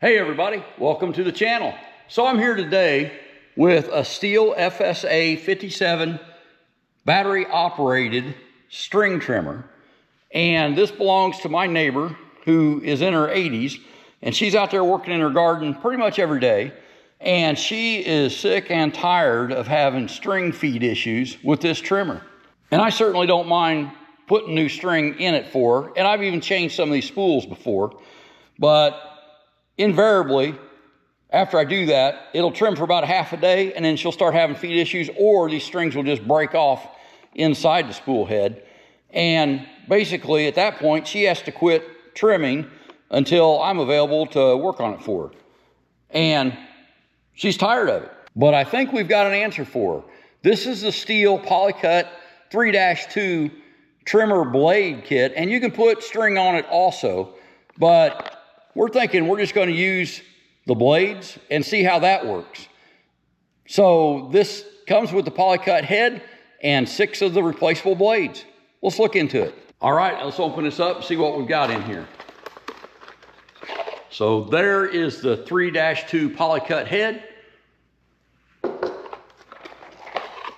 Hey everybody, welcome to the channel. So I'm here today with a Stihl FSA57 battery operated string trimmer. And this belongs to my neighbor who is in her 80s, and she's out there working in her garden pretty much every day. And she is sick and tired of having string feed issues with this trimmer. And I certainly don't mind putting new string in it for her. And I've even changed some of these spools before, but invariably, after I do that, it'll trim for about a half a day, and then she'll start having feed issues, or these strings will just break off inside the spool head. And basically, at that point, she has to quit trimming until I'm available to work on it for her. And she's tired of it. But I think we've got an answer for her. This is the Stihl Polycut 3-2 trimmer blade kit, and you can put string on it also, but we're thinking we're just going to use the blades and see how that works. So this comes with the Polycut head and 6 of the replaceable blades. Let's look into it. All right, let's open this up and see what we've got in here. So there is the 3-2 Polycut head.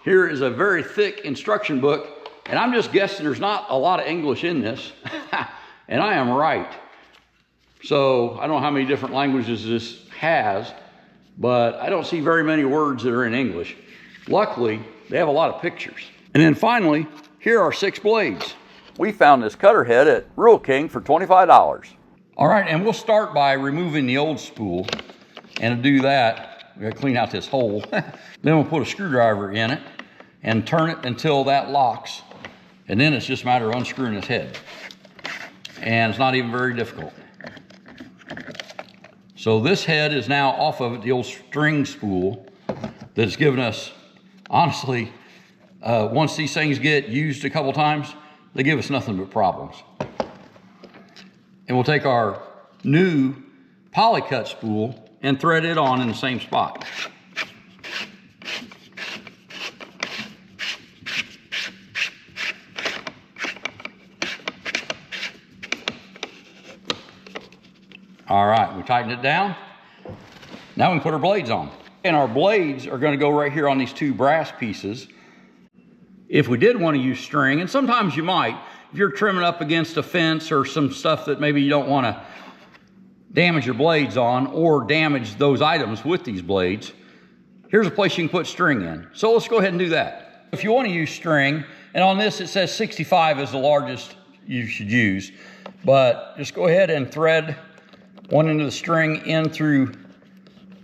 Here is a very thick instruction book, and I'm just guessing there's not a lot of English in this, and I am right. So I don't know how many different languages this has, but I don't see very many words that are in English. Luckily, they have a lot of pictures. And then finally, here are 6 blades. We found this cutter head at Rural King for $25. All right, and we'll start by removing the old spool. And to do that, we gotta clean out this hole. Then we'll put a screwdriver in it and turn it until that locks. And then it's just a matter of unscrewing this head. And it's not even very difficult. So this head is now off of the old string spool that's given us, honestly, once these things get used a couple times, they give us nothing but problems. And we'll take our new Polycut spool and thread it on in the same spot. All right, we tighten it down. Now we can put our blades on. And our blades are gonna go right here on these 2 brass pieces. If we did want to use string, and sometimes you might, if you're trimming up against a fence or some stuff that maybe you don't wanna damage your blades on or damage those items with these blades, here's a place you can put string in. So let's go ahead and do that. If you wanna use string, and on this it says 65 is the largest you should use, but just go ahead and thread one end of the string in through,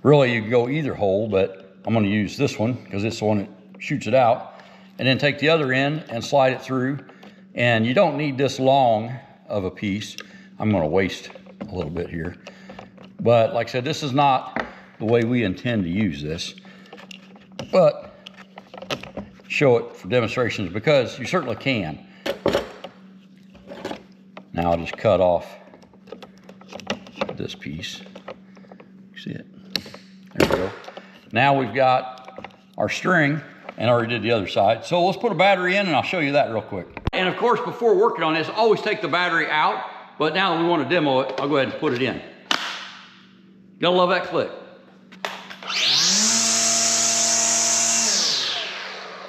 really you can go either hole, but I'm gonna use this one because it's the one that shoots it out. And then take the other end and slide it through. And you don't need this long of a piece. I'm gonna waste a little bit here. But like I said, this is not the way we intend to use this. But show it for demonstrations because you certainly can. Now I'll just cut off this piece. See it? There we go. Now we've got our string, and I already did the other side. So let's put a battery in and I'll show you that real quick. And of course, before working on this, always take the battery out, but now that we want to demo it, I'll go ahead and put it in. Gotta love that click.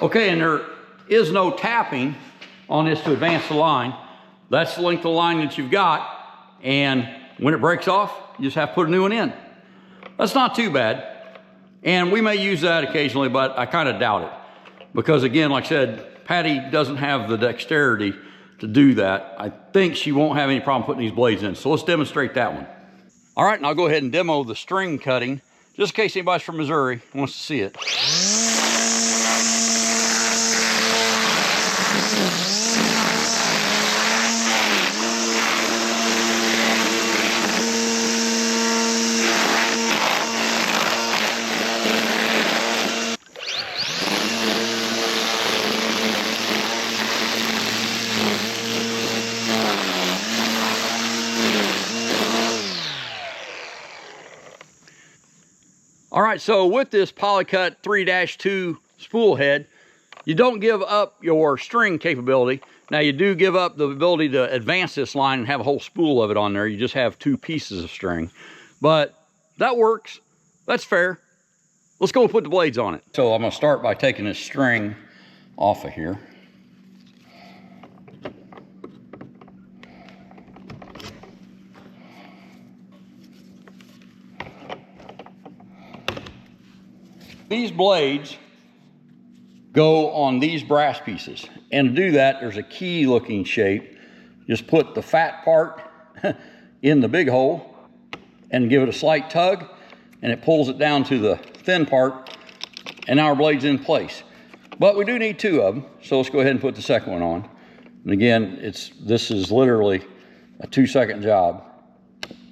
Okay, and there is no tapping on this to advance the line. That's the length of line that you've got, and when it breaks off, you just have to put a new one in. That's not too bad. And we may use that occasionally, but I kind of doubt it. Because again, like I said, Patty doesn't have the dexterity to do that. I think she won't have any problem putting these blades in. So let's demonstrate that one. All right, and I'll go ahead and demo the string cutting, just in case anybody's from Missouri wants to see it. All right, so with this Polycut 3-2 spool head, you don't give up your string capability. Now you do give up the ability to advance this line and have a whole spool of it on there. You just have 2 pieces of string. But that works. That's fair. Let's go and put the blades on it. So I'm gonna start by taking this string off of here. These blades go on these brass pieces. And to do that, there's a key looking shape. Just put the fat part in the big hole and give it a slight tug, and it pulls it down to the thin part, and now our blade's in place. But we do need two of them, so let's go ahead and put the second one on. And again, this is literally a 2-second job.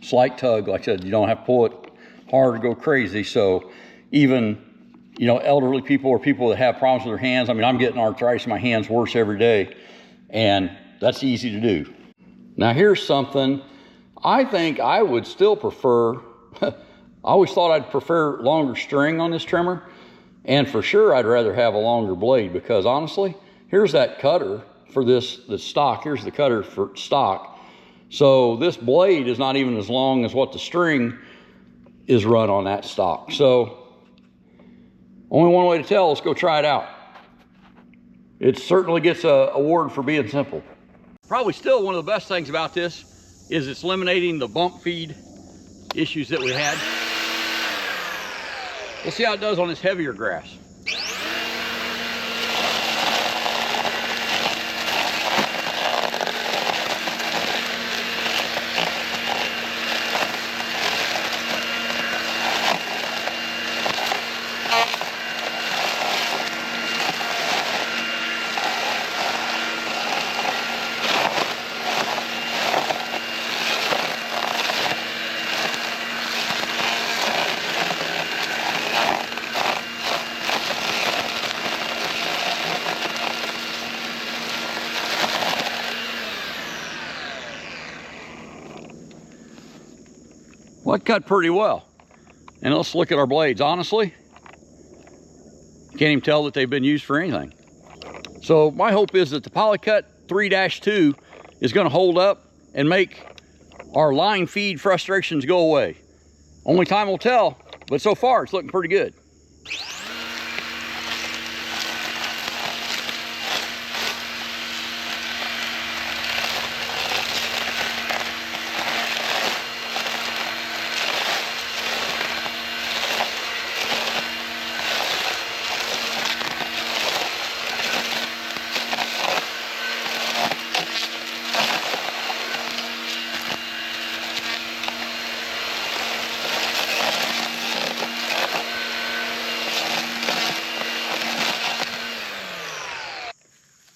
Slight tug, like I said, you don't have to pull it hard to go crazy. So even, you know, elderly people or people that have problems with their hands. I mean, I'm getting arthritis in my hands worse every day, and that's easy to do. Now here's something I think I would still prefer. I always thought I'd prefer longer string on this trimmer, and for sure I'd rather have a longer blade, because honestly, here's that cutter for the stock. Here's the cutter for stock. So this blade is not even as long as what the string is run on that stock. So only one way to tell. Let's go try it out. It certainly gets an award for being simple. Probably still one of the best things about this is it's eliminating the bump feed issues that we had. We'll see how it does on this heavier grass. Well, it cut pretty well. And let's look at our blades. Honestly, can't even tell that they've been used for anything. So my hope is that the Polycut 3-2 is going to hold up and make our line feed frustrations go away. Only time will tell, but so far it's looking pretty good.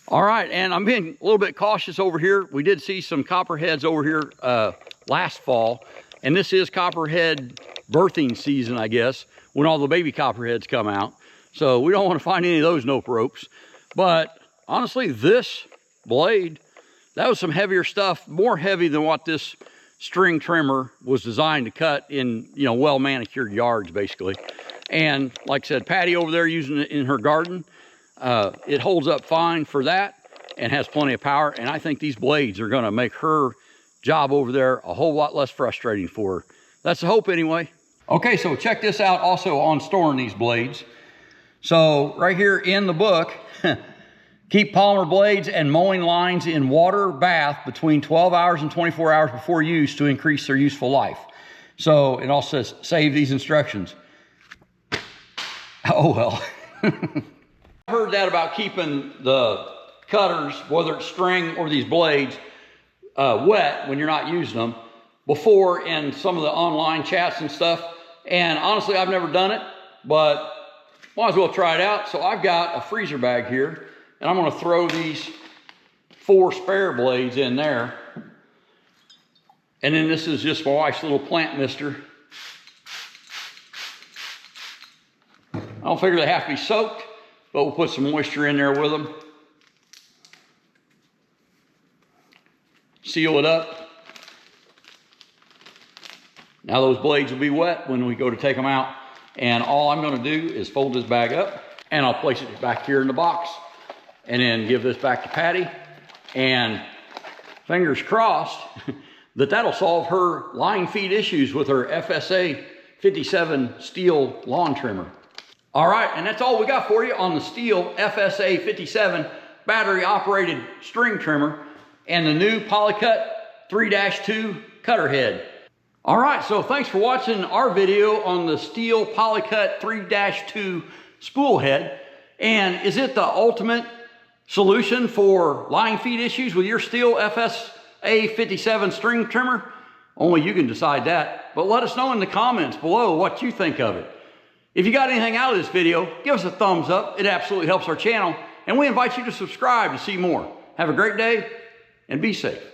All right, and I'm being a little bit cautious over here. We did see some copperheads over here last fall, and this is copperhead birthing season, I guess, when all the baby copperheads come out. So we don't want to find any of those nope ropes. But honestly, this blade, that was some heavier stuff, more heavy than what this string trimmer was designed to cut in, you know, well manicured yards, basically. And like I said, Patty over there using it in her garden, it holds up fine for that and has plenty of power. And I think these blades are going to make her job over there a whole lot less frustrating for her. That's the hope anyway. Okay, so check this out also on storing these blades. So right here in the book, keep polymer blades and mowing lines in water bath between 12 hours and 24 hours before use to increase their useful life. So it also says, save these instructions. Oh well. I heard that about keeping the cutters, whether it's string or these blades, wet when you're not using them before in some of the online chats and stuff. And honestly, I've never done it, but might as well try it out. So I've got a freezer bag here, and I'm going to throw these 4 spare blades in there. And then this is just my wife's little plant mister. I don't figure they have to be soaked, but we'll put some moisture in there with them. Seal it up. Now those blades will be wet when we go to take them out. And all I'm going to do is fold this bag up, and I'll place it back here in the box, and then give this back to Patty. And fingers crossed that that'll solve her line feed issues with her FSA FSA57 Stihl lawn trimmer. All right, and that's all we got for you on the Stihl FSA57 battery operated string trimmer and the new Polycut 3-2 cutter head. All right, so thanks for watching our video on the Stihl Polycut 3-2 spool head. And is it the ultimate solution for line feed issues with your Stihl FSA57 string trimmer? Only you can decide that, but let us know in the comments below what you think of it. If you got anything out of this video, give us a thumbs up. It absolutely helps our channel, and we invite you to subscribe to see more. Have a great day and be safe.